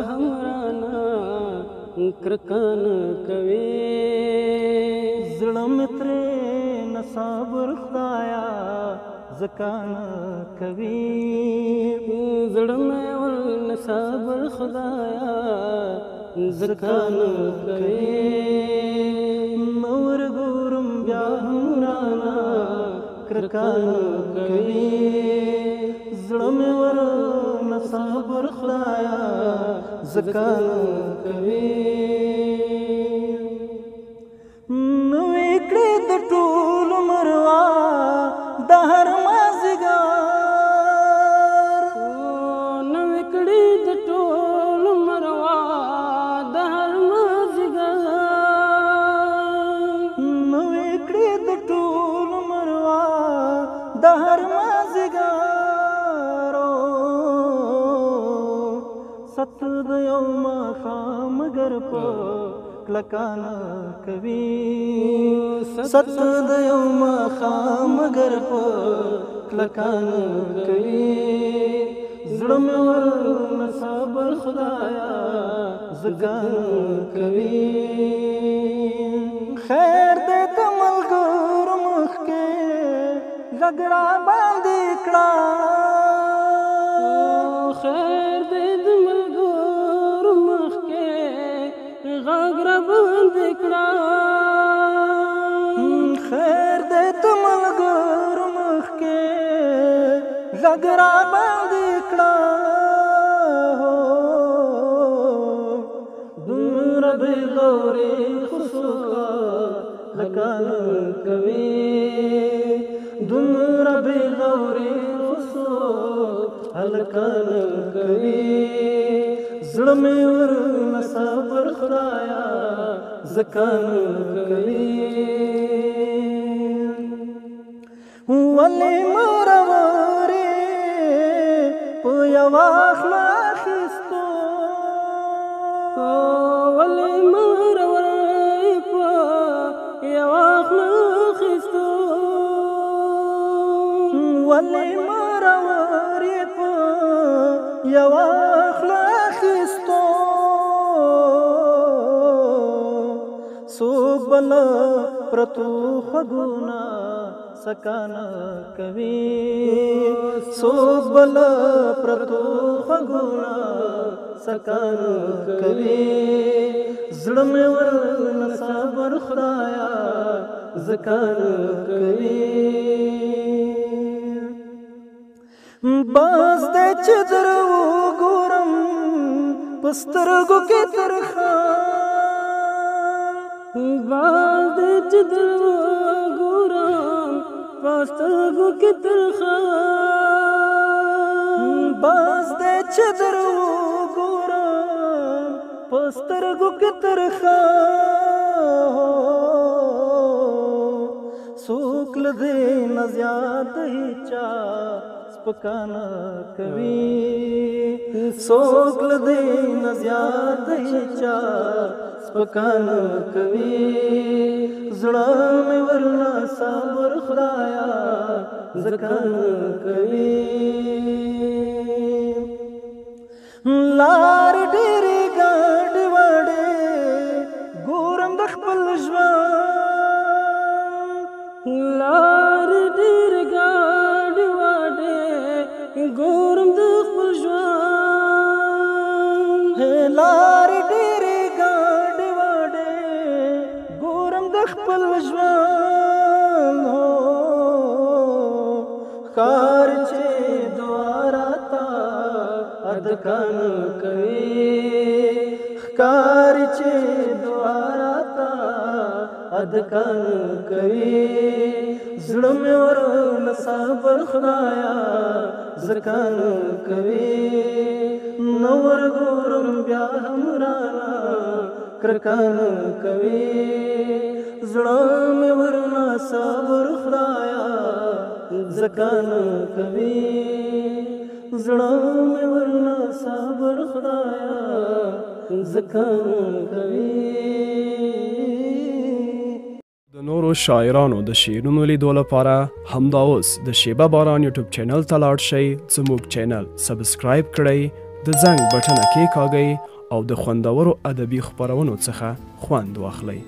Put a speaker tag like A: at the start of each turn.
A: هم رانا کرکه نه کوي
B: زړه مې ترې نه صبر خدایا ځکه نه کوي
A: زړه مې ورنه صبر خدایا ځکه نه کوي
B: نور ګورم بیا هم رانا کرکه نه کوي زړه مې ورنه صبر خدایا ځکه نه کوي نوې کړې د ټول مروا د هر مازدیګر
A: نوې کړې د ټول مروا د هر مازدیګر
B: نوې کړې د ټول مروا د هر مازدیګر ست د یو ماښام ګر په کلکه نه کوي ست د یو ماښام ګر په کلکه نه کوي زړه مې ورنه صبر خدایا ځکه نه کوي خیر دې ته ملګرو مخکې غږ راباندې کړه
A: خیر دې د ملګرو مخکې غږ راباندې کړه
B: خیر دې ته ملګرو مخکې غږ راباندې کړه دومره بې غورې خو څوک لکه نه کوي دومره بې غورې خو څوک هلکه نه کوي زړه مې ورنه صبر خدایا ځکه نه کوي ولې مرورې په یوه خوله اخیستو
A: ولې مرورې په یوه خوله اخیستو
B: ولې مرورې په یوه خوله اخیستو څوک به له پرتو خوږونه سکانه کوي څوک به له پرتو خوږونه سکانه کوي زړه مې ورنه صبر خدایا ځکه نه کوي باز دې چې در وګورم په سترګو کې ترخه
A: باز دې چې در وګورم په سترګو کې ترخه
B: باز دې چې در وګورم په سترګو کې ترخه څوک له دې نه زیات هیچا سپکانه کوي څوک له دې نه زیات هیچا سپکانه کوي زړه مې ورنه صبر خدایا ځکه نه کوي لار ډېرې ګاډې واډې ګورم د خپل ژوند
A: لار ډېرې ګاډې واډې ګورم د خپل ژوند
B: لار ډېرې ګاډې واډې ګورم د خپل ژوند ښکار چې دواره تا ادکان کوي ښکار چې دواره تا ادکان کوي زړه مې ورنه صبر خدایا ځکه نه کوي نور ګورم بیا هم رانا کرکه نه کوي زړه مې ورنه صبر خدایا ځکه نه کوي زړه مې ورنه صبر خدایا ځکه نه کوي
C: د نورو شاعرانو د شعرونو لیدو لپاره همدا اوس د شیبه باران یوټیوب چینل ته لاړ شئ زموږ چینل سبسکرایب کړئ د زنګ بټنه کېکاږئ او د خوندورو ادبي خپرونو څخه خوند واخلئ.